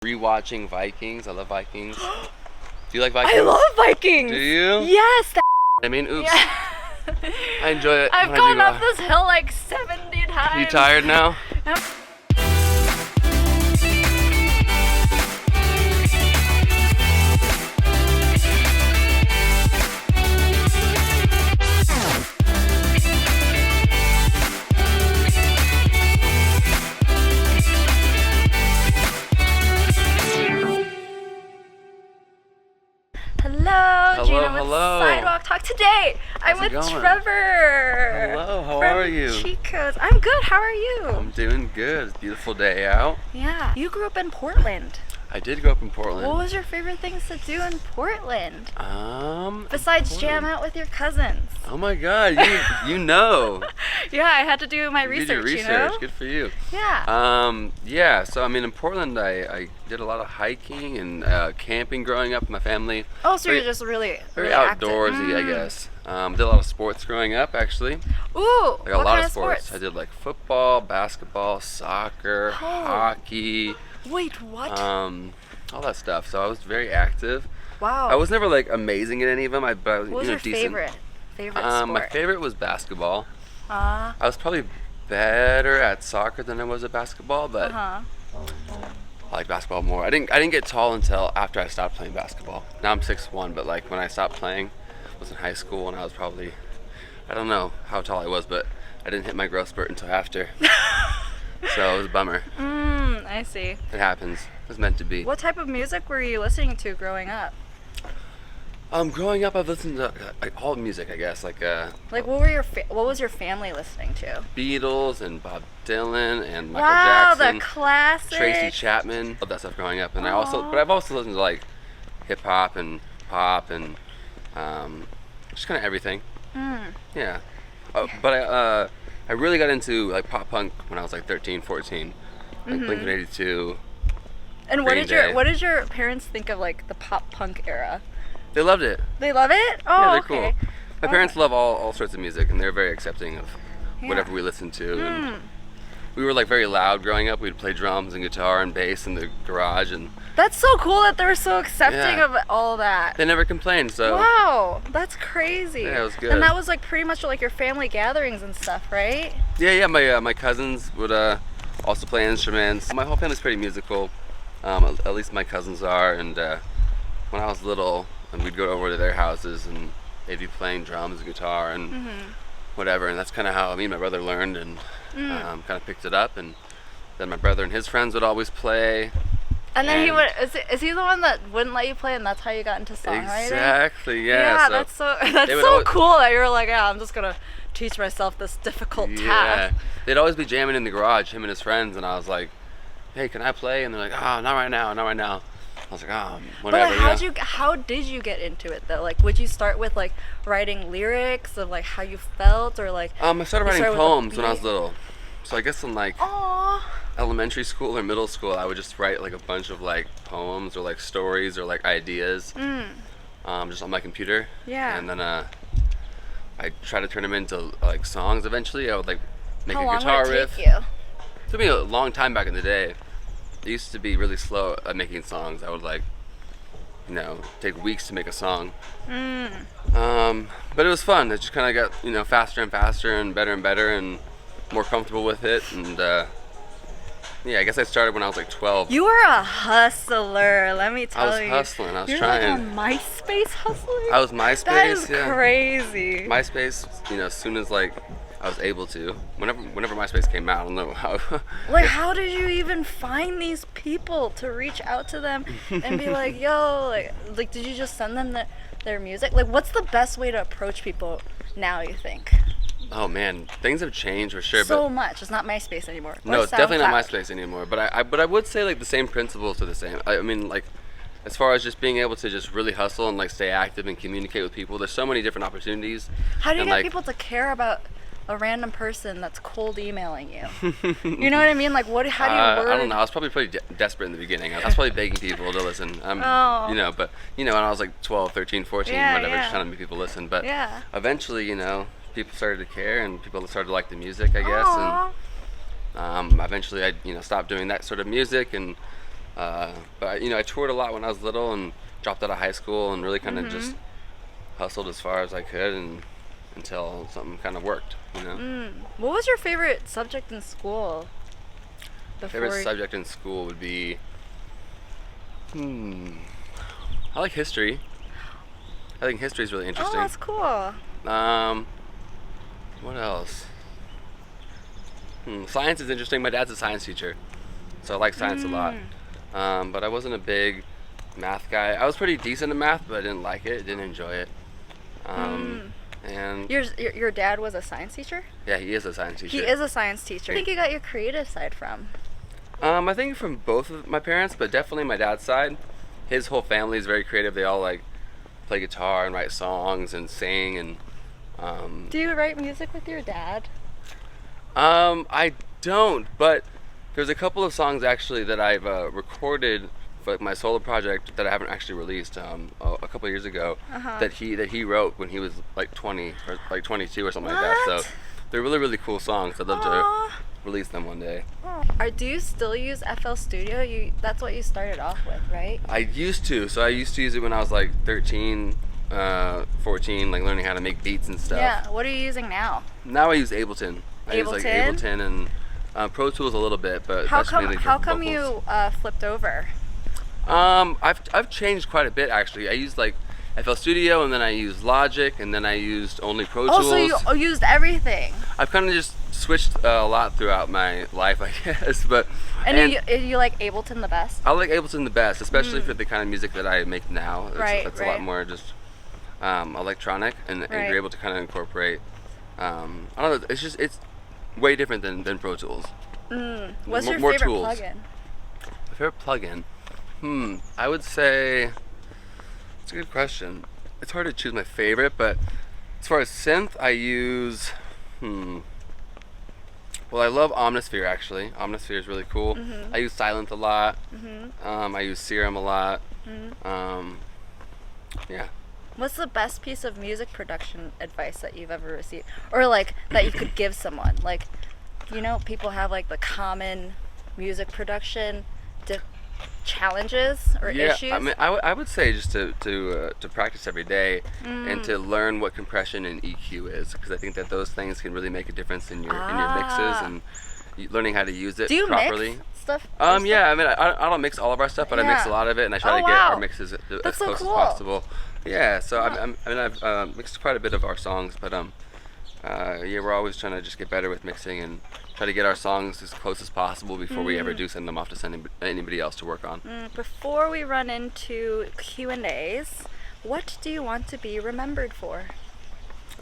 Rewatching Vikings. I love Vikings. Do you like Vikings? I love Vikings. Do you? Yes. I mean, oops. Yeah. I enjoy it. I've gone up this hill like 70 times. You tired now? Hello, Gina with hello. Sidewalk Talk. Today, I'm with Trevor. Hello, how from are you? Chico's. I'm good. How are you? I'm doing good. It's a beautiful day out. Yeah. You grew up in Portland. I did grow up in Portland. What was your favorite things to do in Portland? Besides Portland. Jam out with your cousins. Oh my God, you know. Yeah, I had to do my research. You did your research. You know? Good for you. Yeah. Yeah. So I mean, in Portland, I did a lot of hiking and camping growing up with my family. Oh, so you're just really very active. outdoorsy, I guess. Did a lot of sports growing up, actually. Ooh, Like a what lot kind of sports. I did like football, basketball, soccer, hockey. Wait, what? All that stuff. So I was very active. Wow. I was never like amazing at any of them. But I was, What was your decent. favorite sport? My favorite was basketball. I I was probably better at soccer than I was at basketball, but I like basketball more. I didn't get tall until after I stopped playing basketball. Now I'm 6'1", but like when I stopped playing, I was in high school and I was probably, I don't know how tall I was, but I didn't hit my growth spurt until after. So it was a bummer. I see. It happens. It was meant to be. What type of music were you listening to growing up? Growing up, I've listened to all music, I guess, like Like what was your family listening to? Beatles and Bob Dylan and Michael Wow, Jackson, the classic. Tracy Chapman, all that stuff growing up. And I've also listened to like hip hop and pop and just kind of everything. Yeah. But I really got into like pop punk when I was like 13, 14. Like Blink-182. And what did your parents think of like the pop punk era? They loved it. They love it? Oh, Yeah, they're okay. cool. My parents love all sorts of music, and they're very accepting of whatever we listen to. And we were like very loud growing up. We'd play drums and guitar and bass in the garage, and That's so cool that they're so accepting of all that. they never complained. So Wow, that's crazy. Yeah, it was good. And that was like pretty much like your family gatherings and stuff, right? yeah. My cousins would also play instruments. My whole family's pretty musical. At least my cousins are. And when I was little, and we'd go over to their houses, and they'd be playing drums and guitar and whatever. And that's kind of how me and my brother learned and kind of picked it up. And then my brother and his friends would always play. And then he would. Is he the one that wouldn't let you play, and that's how you got into songwriting? Exactly. Yeah. Yeah, so that's so they would always, cool that you were like, yeah, I'm just gonna teach myself this difficult task. They'd always be jamming in the garage, him and his friends, and I was like, "Hey, can I play?" And they're like, "Oh, not right now, not right now." I was like, "Oh, whatever." But how did you get into it though? Like, would you start with like writing lyrics of like how you felt, or like? I started writing with poems the when I was beat? little. So I guess in like elementary school or middle school, I would just write like a bunch of like poems or like stories or like ideas, just on my computer. Yeah. And then I try to turn them into like songs. Eventually, I would like make How a long guitar would it riff. take you? It took me a long time back in the day. It used to be really slow at making songs. I would like, take weeks to make a song. But it was fun. It just kind of got, faster and faster and better and more comfortable with it. And yeah, I guess I started when I was like 12. You were a hustler, let me tell you. I was hustling. I was You're trying. like a MySpace hustler? I was MySpace. That is yeah. crazy. MySpace. As soon as like I was able to. Whenever MySpace came out, I don't know how. Like, how did you even find these people to reach out to them and be like, yo, like did you just send them their music? Like, what's the best way to approach people now, you think? Oh man, things have changed for sure. So much. It's not MySpace anymore. No, Or it's definitely not SoundCloud. MySpace anymore. But I would say like the same principles are the same. I mean, like, as far as just being able to just really hustle and like stay active and communicate with people, there's so many different opportunities. How do you and, get like, people to care about a random person that's cold emailing you? You know what I mean? Like, how do you word? I don't know. I was probably pretty desperate in the beginning. I was probably begging people to listen. But when I was like 12, 13, 14, whatever, just trying to make people listen. But eventually, people started to care and people started to like the music, I guess. Aww. And eventually I stopped doing that sort of music and But I toured a lot when I was little and dropped out of high school and really kind of just hustled as far as I could and until something kind of worked. What was your favorite subject in school? Favorite subject in school would be, I like history. I think history is really interesting. Oh, that's cool. What else? Science is interesting. My dad's a science teacher, so I like science a lot. But I wasn't a big math guy. I was pretty decent at math, but I didn't like it. Didn't enjoy it. And your dad was a science teacher? yeah, he is a science teacher. He is a science teacher. I think you got your creative side from. I think from both of my parents, but definitely my dad's side. His whole family is very creative. They all like play guitar and write songs and sing and. Do you write music with your dad? I don't, but there's a couple of songs actually that I've recorded for like my solo project that I haven't actually released a couple of years ago that he wrote when he was like 20 or like 22 or something like that. So they're really, really cool songs. I'd love to release them one day. Do you still use FL Studio? That's what you started off with, right? I used to. So I used to use it when I was like 13, 14, like learning how to make beats and stuff. Yeah. What are you using now? Now I use Ableton. I use like Ableton and Pro Tools a little bit, but that's mainly for How come vocals. you flipped over? I've changed quite a bit actually. I used like FL Studio, and then I used Logic, and then I used only Pro Tools. Oh, so you used everything. I've kind of just switched a lot throughout my life, I guess. But you like Ableton the best? I like Ableton the best, especially for the kind of music that I make now. It's a lot more just electronic, and you're able to kind of incorporate. I don't know. It's way different than Pro Tools. What's your more favorite tools. plugin? My favorite plugin? I would say it's a good question. It's hard to choose my favorite, but as far as synth, I use well, I love Omnisphere actually. Omnisphere is really cool. I use Silent a lot. I use Serum a lot. Yeah. What's the best piece of music production advice that you've ever received, or like that you could give someone? Like, people have like the common music production challenges or issues. I mean, I would say just to practice every day and to learn what compression and EQ is, because I think that those things can really make a difference in your mixes and learning how to use it properly. Mix stuff? Yeah, I mean, I don't mix all of our stuff, but I mix a lot of it, and I try to get our mixes as close as possible. Yeah, so I've mixed quite a bit of our songs, but we're always trying to just get better with mixing and try to get our songs as close as possible before we ever do send them off to anybody else to work on. Before we run into Q&As, what do you want to be remembered for?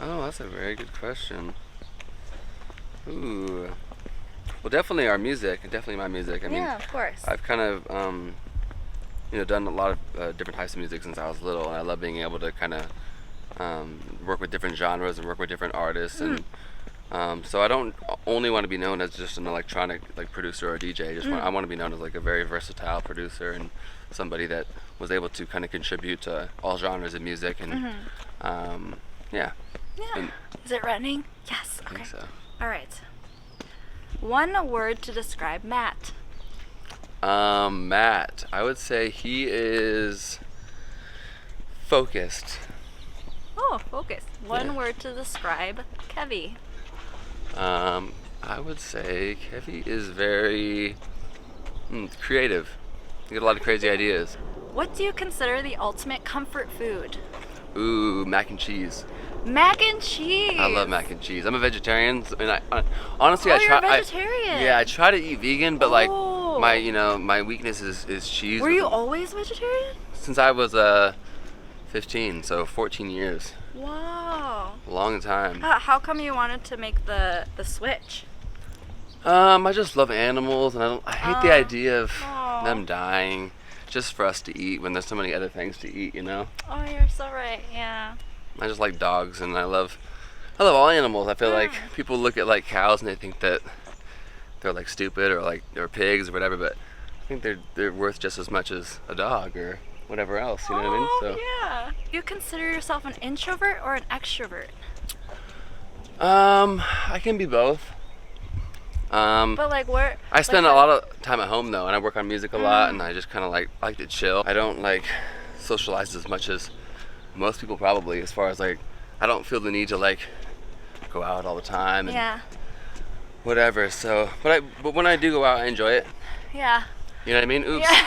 Oh, that's a very good question. Ooh. Well, definitely our music, definitely my music. I mean, of course. I've kind of done a lot of different types of music since I was little, and I love being able to kind of work with different genres and work with different artists, and so I don't only want to be known as just an electronic like producer or DJ. I want to be known as like a very versatile producer and somebody that was able to kind of contribute to all genres of music, and yeah. And is it running? Yes. Okay. I think so. All right. One word to describe Matt. Matt, I would say he is focused. Oh, focused. One word to describe Kevy. I would say Kevy is very creative. You get a lot of crazy ideas. What do you consider the ultimate comfort food? Ooh, mac and cheese. Mac and cheese. I love mac and cheese. I'm a vegetarian, and honestly, I try. You're a vegetarian. I try to eat vegan, but like my weakness is cheese. Were you always vegetarian? Since I was 15, so 14 years. Wow. Long time. How come you wanted to make the switch? I just love animals, and I hate the idea of them dying just for us to eat when there's so many other things to eat, Oh, you're so right. Yeah. I just like dogs, and I love all animals. I feel like people look at like cows and they think that they're like stupid or like they're pigs or whatever, but I think they're worth just as much as a dog or whatever else. You know what I mean? So yeah. Do you consider yourself an introvert or an extrovert? I can be both. But like where? I spend a lot of time at home though, and I work on music a lot, and I just kind of like to chill. I don't like socialize as much as most people probably, as far as like, I don't feel the need to like go out all the time and Yeah. whatever. So, but when I do go out, I enjoy it. Yeah. You know what I mean? Oops. Yeah.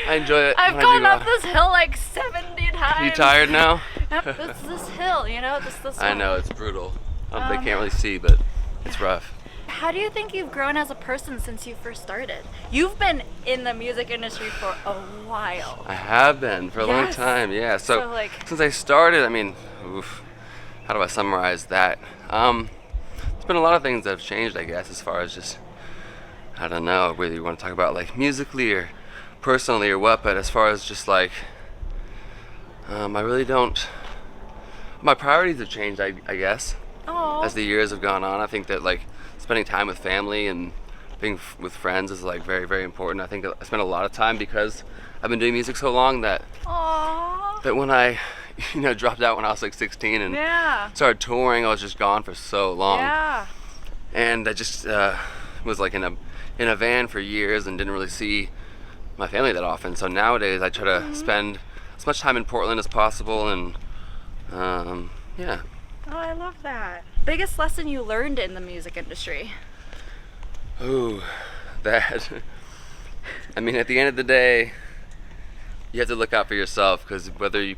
I enjoy it. I've when I do gone go up out. this hill like 70 times. You tired now? Yep, it's this hill, you know, this I one. know, it's brutal. They can't really see, but it's rough. How do you think you've grown as a person since you first started? You've been in the music industry for a while. I have been for a long Yes. time, yeah. So, So, like- since I started, I mean, oof, how do I summarize that? There's been a lot of things that have changed, I guess, as far as just, I don't know, whether you want to talk about like musically or personally or what, but as far as just like, I really don't, my priorities have changed, I guess, Oh. as the years have gone on. I think that like spending time with family and being with friends is like very, very important. I think I spend a lot of time because I've been doing music so long that when I, dropped out when I was like 16 and Yeah. started touring, I was just gone for so long. Yeah. And I just was like in a van for years and didn't really see my family that often. So nowadays I try to spend as much time in Portland as possible, and yeah. Oh, I love that. Biggest lesson you learned in the music industry? Ooh, that. I mean, at the end of the day, you have to look out for yourself, because whether you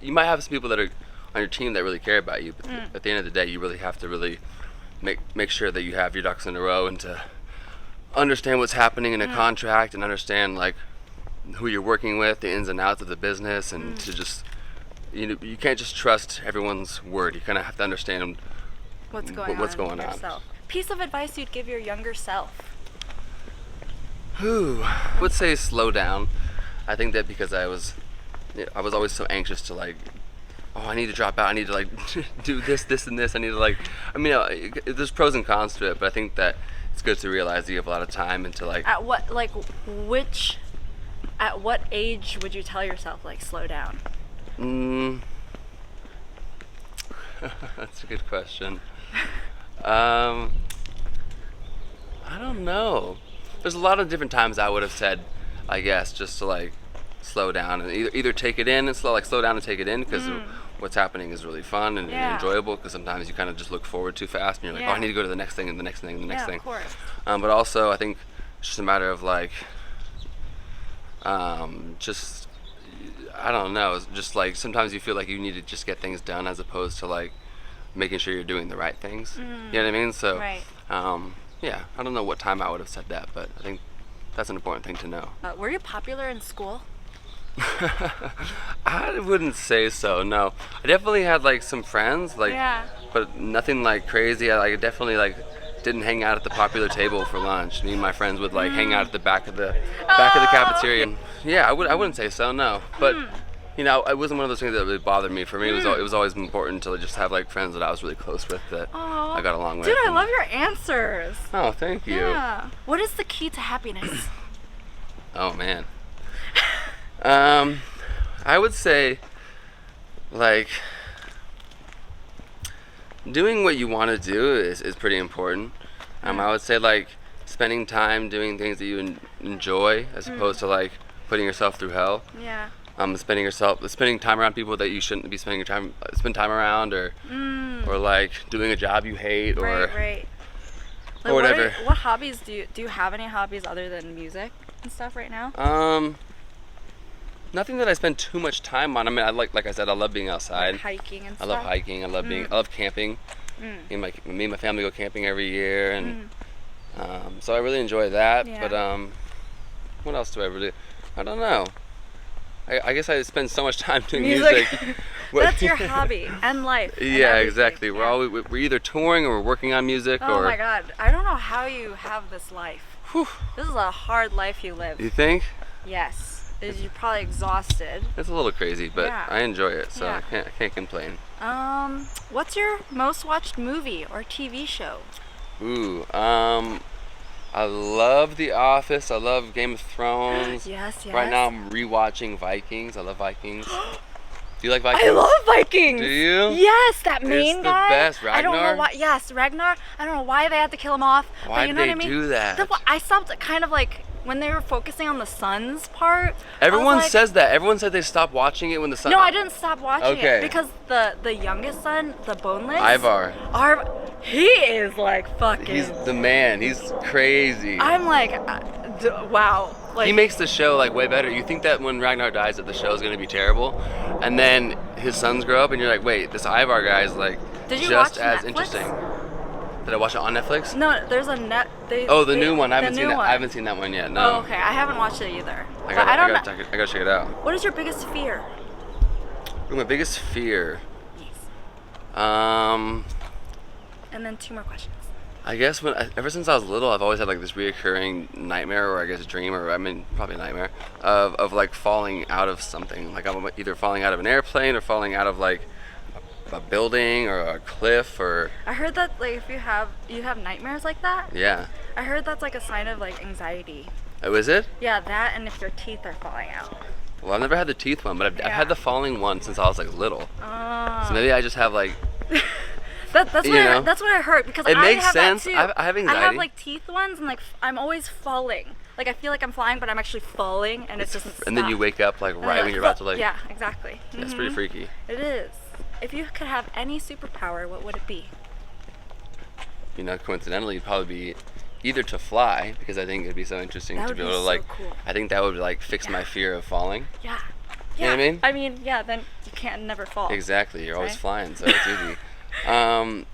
might have some people that are on your team that really care about you, but at the end of the day, you really have to really make sure that you have your ducks in a row, and to understand what's happening in a contract, and understand like who you're working with, the ins and outs of the business, and to just, you can't just trust everyone's word. You kind of have to understand What's going on yourself. Piece of advice you'd give your younger self? Ooh, I would say slow down. I think that because I was always so anxious to like, oh, I need to drop out, I need to like do this, and this, I need to like, I mean, there's pros and cons to it, but I think that it's good to realize that you have a lot of time, and to like. At what age would you tell yourself like slow down? That's a good question. I don't know. There's a lot of different times I would have said, I guess, just to like slow down and either take it in and slow down and take it in, because what's happening is really fun and enjoyable, because sometimes you kind of just look forward too fast and you're like, oh, I need to go to the next thing and the next thing and the next thing. Of course. But also I think it's just a matter of like, just, I don't know, it's just like sometimes you feel like you need to just get things done, as opposed to like making sure you're doing the right things. You know what I mean? So, Right. yeah, I don't know what time I would have said that, but I think that's an important thing to know. Were you popular in school? I wouldn't say so, no. I definitely had like some friends, like, but nothing like crazy. I definitely like didn't hang out at the popular table for lunch. Me and my friends would like hang out at the back of the cafeteria. Yeah, I wouldn't say so, no. But it wasn't one of those things that really bothered me. For me, it was always important to just have like friends that I was really close with, that I got along with. Dude, I love your answers. Oh, thank you. Yeah. What is the key to happiness? Oh man. I would say like doing what you want to do is pretty important. I would say like spending time doing things that you enjoy, as opposed to like putting yourself through hell. Yeah. Spending time around people that you shouldn't be spend time around, or like doing a job you hate, or right. Or whatever. What hobbies do you have? Any hobbies other than music and stuff right now? Nothing that I spend too much time on. I mean, like I said, I love being outside. Like hiking and I stuff. love hiking. I love camping. Me and my family go camping every year, and so I really enjoy that. Yeah. But what else do I really? I don't know. I guess I spend so much time doing music. That's your hobby and life. And Yeah, everything. exactly. We're either touring or we're working on music. Oh or my God, I don't know how you have this life. Whew. This is a hard life you live. You think? Yes, you're probably exhausted. It's a little crazy, but Yeah. I enjoy it, so Yeah. I can't complain. What's your most watched movie or TV show? Ooh, I love The Office. I love Game of Thrones. Yes. Right now I'm rewatching Vikings. I love Vikings. Do you like Vikings? I love Vikings. Do you? Yes, that main the guy. best, I don't know Ragnar? why. Yes, Ragnar. I don't know why they had to kill him off. Why but you know did what I they mean? do that? I stopped kind of like when they were focusing on the Suns part. Everyone like, says that. Everyone said they stopped watching it when the sun. No, I didn't stop watching Okay. it because the youngest son, the boneless. Ivar. He is like fucking. He's the man. He's crazy. I'm like, wow. Like, He makes the show like way better. You think that when Ragnar dies that the show is gonna be terrible, and then his sons grow up, and you're like, wait, this Ivar guy is like Did you just watch as Netflix? interesting. Did I watch it on Netflix? No, there's a net. The new one. I haven't seen that. One. I haven't seen that one yet. No. Oh, okay. I haven't watched it either. I But I don't know. gotta check it out. What is your biggest fear? Ooh, my biggest fear. Yes. Um, And then 2 more questions. I guess ever since I was little, I've always had like this reoccurring nightmare, or I guess a dream, or I mean probably a nightmare, of like falling out of something. Like I'm either falling out of an airplane or falling out of like a building or a cliff or. I heard that like if you have nightmares like that. Yeah. I heard that's like a sign of like anxiety. Oh, is it? Yeah, that and if your teeth are falling out. Well, I've never had the teeth one, but I've Yeah. had the falling one since I was like little. Oh. So maybe I just have like. That's what You know? that's what I heard because It I makes have sense. That too. I have I anxiety. have like teeth ones and like I'm always falling. Like I feel like I'm flying, but I'm actually falling, and it doesn't. And then you stop. wake up like And right I'm when you're about to like. Yeah, exactly. That's pretty freaky. It is. If you could have any superpower, what would it be? You know, coincidentally, it'd probably be either to fly, because I think it'd be so interesting That to would be be able to so like. cool. I think that would like fix Yeah. my fear of falling. Yeah. You know what I mean? Yeah. Then you can't never fall. Exactly. You're always Right? flying, so it's easy.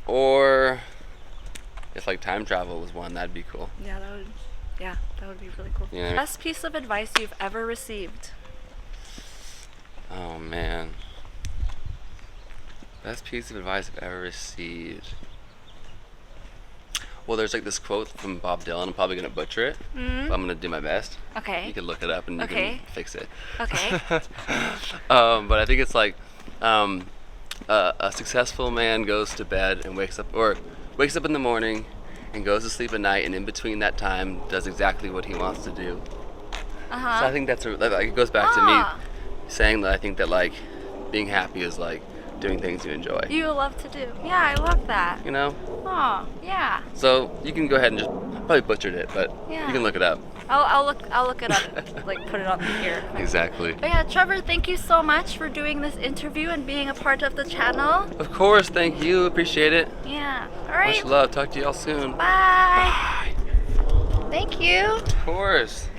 Or if like time travel was one, that'd be cool. Yeah, that would. Yeah, that would be really cool. Yeah. Best piece of advice you've ever received. Oh man. Best piece of advice I've ever received. Well, there's like this quote from Bob Dylan. I'm probably gonna butcher it, but I'm gonna do my best. Okay. You can look it up and you Okay. can fix it. Okay. But I think it's like a successful man goes to bed and wakes up in the morning and goes to sleep at night, and in between that time does exactly what he wants to do. Uh-huh. So I think it goes back to me saying that I think that like being happy is like doing things you enjoy. You love to do. Yeah, I love that. You know? Oh, yeah. So you can go ahead and just probably butchered it, but Yeah. you can look it up. I'll look it up, like put it on here. Exactly. But yeah, Trevor, thank you so much for doing this interview and being a part of the channel. Of course, thank you. Appreciate it. Yeah. All right. Much love. Talk to y'all soon. Bye. Thank you. Of course.